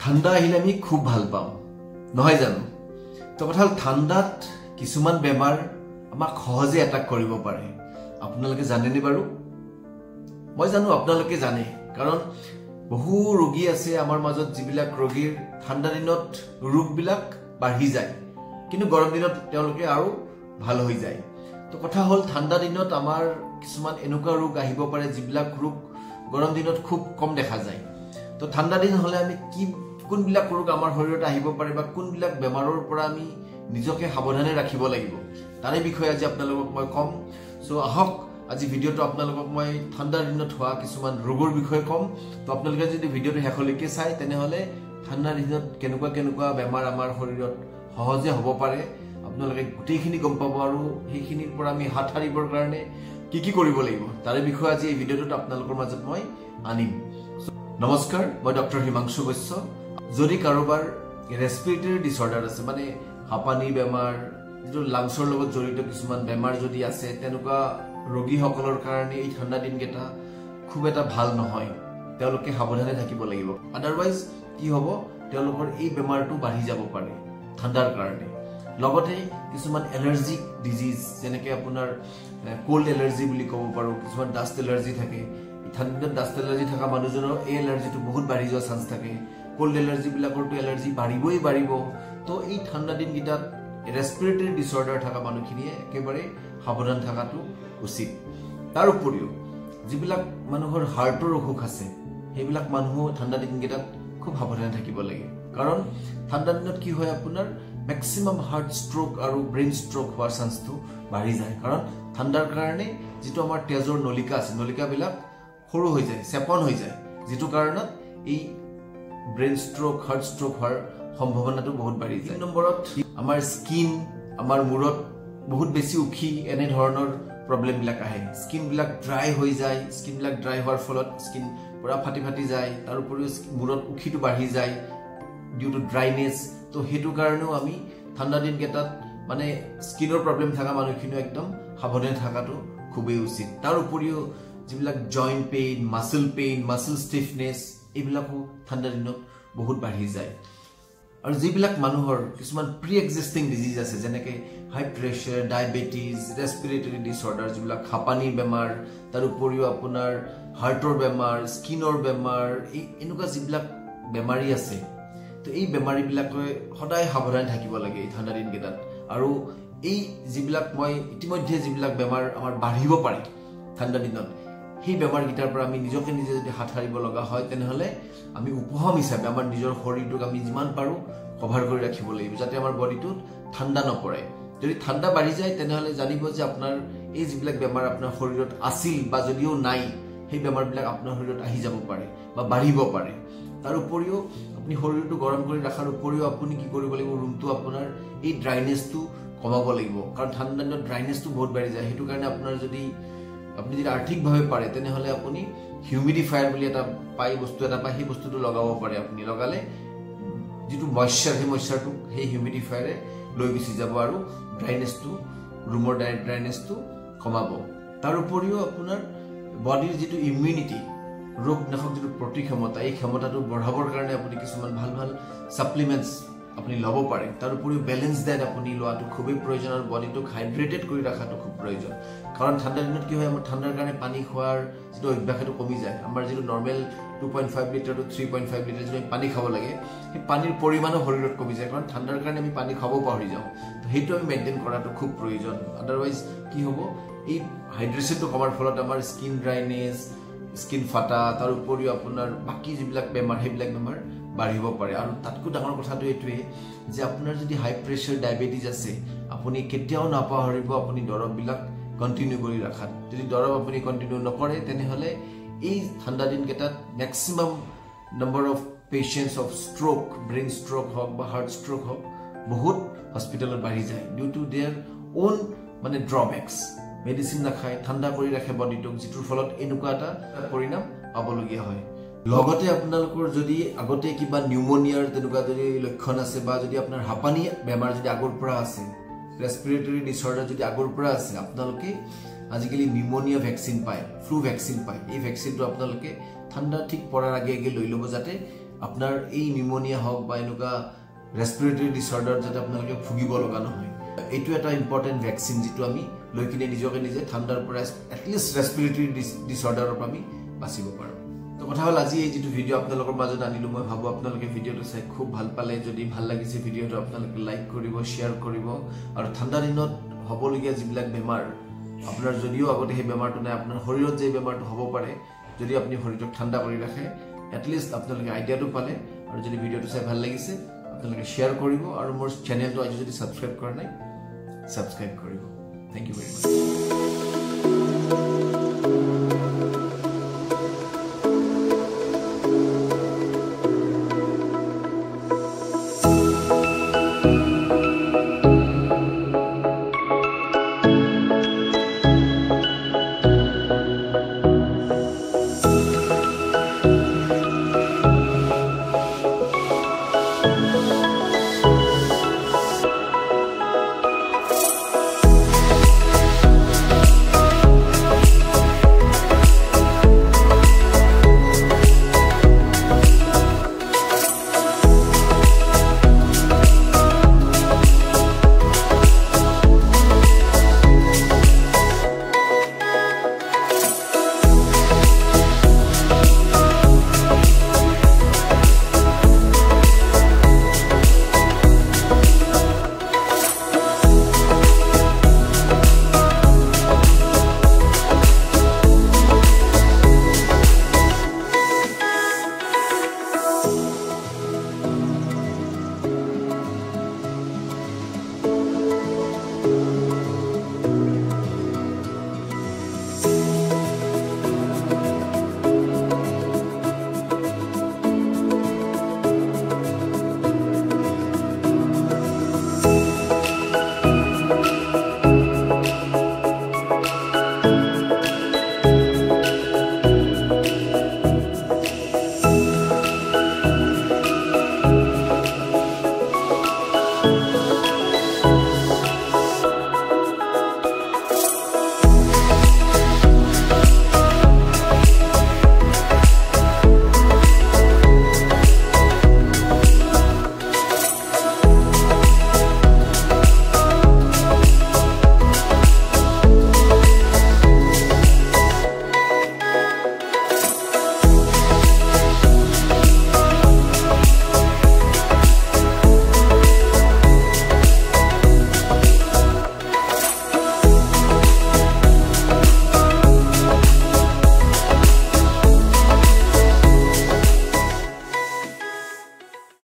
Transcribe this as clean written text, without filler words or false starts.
ঠান্ডা আহিলে আমি খুব ভাল পাওঁ নহয় জানো তো কথা ঠান্ডাত কিছুমান বেমাৰ আমাক সহজে এটাক কৰিব পাৰে আপোনালোকে জানেনে বাৰু মই জানো আপোনালোকে জানে কাৰণ বহু ৰোগী আছে আমাৰ মাজত যিবিলাক ৰোগীৰ ঠান্ডা দিনত ৰোগবিলাক বাঢ়ি যায় কিন্তু গৰম দিনত তেওঁলোকে আৰু ভাল হৈ যায় তো কথা হ'ল ঠান্ডা দিনত আমাৰ কিছুমান এনেকুৱা ৰোগ আহিব পাৰে যিবিলাক ৰোগ গৰম দিনত খুব কম দেখা যায় তো ঠান্ডা দিন হলে আমি কি কোনবিলাক ৰোগ আমাৰ শৰীৰত আহিব পাৰে বা কোনবিলাক বেমাৰৰ পৰা আমি নিজকে সাৱধানে ৰাখিব লাগিব তাৰে বিষয়ে আজি আপোনালোকক মই কম সো আহক আজি ভিডিওটো আপোনালোকক মই ঠান্ডা দিনত হোৱা কিছুমান ৰোগৰ বিষয়ে কম তো আপোনালোকে যদি ভিডিওটো শেষলৈকে চাই তেনেহলে ঠান্ডা দিনত কেনেকুৱা বেমাৰ আমাৰ শৰীৰত সহজে হ'ব পাৰে আপোনালোকে গোটেইখিনি গম পাব আৰু সেইখিনিৰ পৰা আমি হাত সাৰিবৰ কাৰণে কি কৰিব লাগিব তাৰে বিষয়ে আজি এই ভিডিওটোত আপোনালোকৰ মাজত মই আনিম নমস্কাৰ মই ডক্টৰ হিমাংশু বৈশ্য যদি কাৰোবাৰ ৰেসপিৰেটৰি ডিসঅৰ্ডাৰ আছে মানে হাঁপানি বেমাৰ যেটো লাংছৰ লগত জড়িত কিছুমান বেমাৰ যদি আছে তেনেকুৱা ৰোগী সকলৰ কাৰণে এই ঠান্ডা দিন কেটা খুব এটা ভাল নহয় তেওঁলোকে সাৱধানে থাকিব লাগিব আদাৰৱাইজ কি হ'ব তেওঁলোকৰ এই বেমাৰটো বাঢ়ি যাব পাৰে ঠান্ডাৰ কাৰণে লগতে কিছুমান এলাৰ্জিক ডিজিজ যেনেকৈ আপোনাৰ কোল্ড এলাৰ্জি বুলি ক'ব পাৰো কিছুমান ডাষ্ট এলাৰ্জি থাকে ঠান্ডাত ডাষ্ট এলাৰ্জি থকা মানুহজনৰ এই এলাৰ্জিটো বহুত বাঢ়ি যোৱা চান্স থাকে কোল্ড এলাৰ্জি বিলাকৰটো এলাৰ্জি বাঢ়িব তো এই ঠান্ডা দিন গিটাত ৰেসপিৰেটৰি ডিসঅৰ্ডাৰ থকা মানুহখিনিয়ে একেবাৰে সাৱধান থকাটো উচিত তাৰ উপৰিও যিবিলাক মানুহৰ হাৰ্টৰ অসুখ আছে সেইবিলাক মানুহ ঠান্ডা দিন গিটাত খুব সাৱধান থাকিব লাগে কাৰণ ঠান্ডা দিনত কি হয় আপোনাৰ ম্যাক্সিমাম হাৰ্ট ষ্ট্ৰোক আৰু ব্ৰেইন ষ্ট্ৰোক হোৱাৰ চান্সটো বাঢ়ি যায় কাৰণ ঠান্ডাৰ কাৰণে যেটো আমাৰ তেজৰ নলিকা আছে নলিকাবিলাক সৰু হৈ যায় চেপন হৈ যায় যেটো কাৰণত এই ব্ৰেইন ষ্ট্ৰোক হাৰ্ট ষ্ট্ৰোক হোৱাৰ সম্ভাৱনাটো বহুত বাঢ়ি যায় নম্বৰত আমাৰ স্কিন আমাৰ মূৰত বহুত বেছি উখি এনে ধৰণৰ প্ৰবলেম বিলাক আহে স্কিন বিলাক ড্ৰাই হৈ যায় স্কিন বিলাক ড্ৰাই হোৱাৰ ফলত স্কিন পুৰা ফাটি যায় তাৰ উপৰিও মূৰত উখিটো বাঢ়ি যায় ডিউ টু ড্ৰাইনেছ তো হেতু কাৰণেও আমি ঠান্ডা দিন কেটাত মানে স্কিনৰ প্ৰবলেম থকা মানুহখিনি একদম সাৱধানে থাকাটো খুবেই উচিত তাৰ উপৰিও যিবিলাক জইন্ট পেইন মাসল ষ্টিফনেছ এইবিলাকো ঠান্ডা দিনত বহুত বাঢ়ি যায় আৰু যিবিলাক মানুহৰ কিছুমান প্ৰি এক্সিস্টিং ডিজিজ আছে যেনেকে হাই প্ৰেছাৰ ডায়াবেটিস ৰেসপিৰেটৰি ডিসঅৰ্ডাৰ যিবিলাক হাঁপানি বেমাৰ তাৰ উপৰিও আপোনাৰ হাৰ্টৰ বেমাৰ স্কিনৰ বেমাৰ এই এনেকুৱা যিবিলাক বেমাৰী আছে তো এই বেমাৰী বিলাকে সদায় সাৱধান থাকিব লাগে এই ঠান্ডা দিন কেটাত আৰু এই যিবিলাক মই ইতিমধ্যে যিবিলাক বেমাৰ আমাৰ বাঢ়িব পাৰে ঠান্ডা দিনত সেই বেমাৰ গিটাৰ পৰা আমি নিজকে নিজে যদি হাত সাৰিব লগা হয় তেনেহলে আমি উপশম হিচাপে আমাৰ নিজৰ শৰীৰটোক আমি যিমান পাৰো কভাৰ কৰি ৰাখিব লাগিব যাতে আমাৰ বডিটোত ঠান্ডা নপৰে যদি ঠান্ডা বাঢ়ি যায় তেনেহলে জানিব যে আপোনাৰ এই যিবিলাক বেমাৰ আপোনাৰ শৰীৰত আছিল বা যদিও নাই সেই বেমাৰবিলাক আপোনাৰ শৰীৰত আহি যাব পাৰে বা বাঢ়িব পাৰে তাৰ উপৰিও আপুনি শৰীৰটো গৰম কৰি ৰাখাৰ উপৰিও আপুনি কি কৰিব লাগিব ৰুমটো আপোনাৰ এই ড্ৰাইনেছটো কমাব লাগিব কাৰণ ঠান্ডা দিনত ড্ৰাইনেছটো বহুত বাঢ়ি যায় হেতু কাৰণে আপোনাৰ যদি আপনি যদি আৰ্থিকভাৱে পাৰে তেনেহলে আপুনি হিউমিডিফায়াৰ বুলি এটা পাই বস্তু এটা পাই সেই বস্তুটো লগাব পাৰে আপুনি লগালে যেটো ময়শ্চাৰ সেই ময়শ্চাৰটো সেই হিউমিডিফায়াৰে লৈ গুচি যাব আৰু ড্ৰাইনেছটো ৰুমৰ ড্ৰাইনেছটো কমাব তাৰ উপৰিও আপোনাৰ বডিৰ যেটো ইমিউনিটি ৰোগ নাশক যেটো প্ৰতিক্ষমতা এই ক্ষমতাটো বঢ়াবৰ কাৰণে আপুনি কিছুমান ভাল সাপ্লিমেন্টস আপুনি লব পাৰে তাৰ উপৰিও ব্যালেন্স ডায়েট আপুনি লোৱাটো খুবেই প্ৰয়োজন আৰু বডিটোক হাইড্ৰেটেড কৰি ৰাখাটো খুব প্ৰয়োজন কাৰণ ঠান্ডা দিনত কি হয় আমাৰ ঠান্ডাৰ কাৰণে পানী খোৱাৰ যেটো অভ্যাসটো কমি যায় আমাৰ যেটো নৰমাল 2.5 লিটাৰ টু 3.5 লিটাৰ যদি পানী খাব লাগে সেই পানীৰ পৰিমাণো শৰীৰত কমি যায় কাৰণ ঠান্ডাৰ কাৰণে আমি পানী খাব পাহৰি যাওঁ তো হেতু আমি মেইনটেইন কৰাটো খুব প্ৰয়োজন আদাৰৱাইজ কি হ'ব এই হাইড্ৰেশনটো কমাৰ ফলত আমাৰ স্কিন ড্ৰাইনেছ স্কিন ফাটা তাৰ উপৰিও আপোনাৰ বাকি যিবিলাক বেমাৰ হেবিলাক বেমাৰ বাঢ়িব পাৰে আৰু তাতকৈ ডাঙৰ কথাটো এটোৱে যে আপোনাৰ যদি হাই প্ৰেছাৰ ডায়াবেটিস আছে আপুনি কেতিয়াও নাপাহৰিব আপুনি দৰববিলাক কন্টিনিউ কৰি ৰাখাত যদি দৰব আপুনি কন্টিনিউ নকৰে তেনেহলে এই ঠান্ডা দিন কেটাত maximum number of patients of stroke brain stroke হক বা হাৰ্ট ষ্ট্ৰোক হক বহুত হস্পিটালত বাঢ়ি যায় ডিউ টু देयर ওন মানে ড্ৰবেক্স মেডিসিন নাখায় ঠান্ডা কৰি ৰাখে বডিটোক যেটোৰ ফলত এনেকুৱা এটা পৰিণাম পাবলগীয়া হয় লগতে আপোনালোকৰ যদি আগতে কিবা নিউমোনিয়াৰ তেনেকুৱা যদি লক্ষণ আছে বা যদি আপোনাৰ হাঁপানি বেমাৰ যদি আগৰ পৰা আছে ৰেসপিৰেটৰি ডিসঅৰ্ডাৰ যদি আগৰ পৰা আছে আপোনালোকে আজিকালি নিউমোনিয়া ভ্যাকসিন পায় ফ্লু ভ্যাকসিন পায় এই ভ্যাকসিনটো আপোনালোকে ঠান্ডা ঠিক পৰাৰ আগে আগে লৈ লব যাতে আপনাৰ এই নিউমোনিয়া হওক বা এনেকুৱা ৰেসপিৰেটৰি ডিসঅৰ্ডাৰ যাতে আপোনালোকে ভুগিব লগা নহয় এইটো এটা ইম্পৰ্টেন্ট ভ্যাকচিন যেটো আমি লৈ কিনে নিজকে নিজে ঠাণ্ডাৰ পৰা এটলিষ্ট ৰেসপিৰেটৰি ডিসঅৰ্ডাৰৰ পৰা আমি বাচিব পাৰো তো কথা হল আজি এই যেটো ভিডিও আপোনালোকৰ মাজত আনিলো মই ভাবো আপোনালোকে ভিডিওটো চাই খুব ভাল পালে যদি ভাল লাগিছে ভিডিওটো আপোনালোকে লাইক কৰিব শেয়াৰ কৰিব আৰু ঠাণ্ডা দিনত হবলগীয়া যিবিলাক বেমাৰ আপোনাৰ যদিও আগতে সেই বেমাৰটো নাই আপোনাৰ শৰীৰত যে বেমাৰটো হ'ব পাৰে যদি আপুনি শৰীৰক ঠাণ্ডা কৰি ৰাখে এটলিষ্ট আপোনালোকে আইডিয়াটো পালে আৰু যদি ভিডিওটো চাই ভাল লাগিছে আপোনালোকে শেয়াৰ কৰিব আৰু মোৰ চেনেলটো আজি যদি সাবস্ক্ৰাইব কৰা নাই সাবস্ক্ৰাইব কৰিব থ্যাংক ইউ ভেৰি মাচ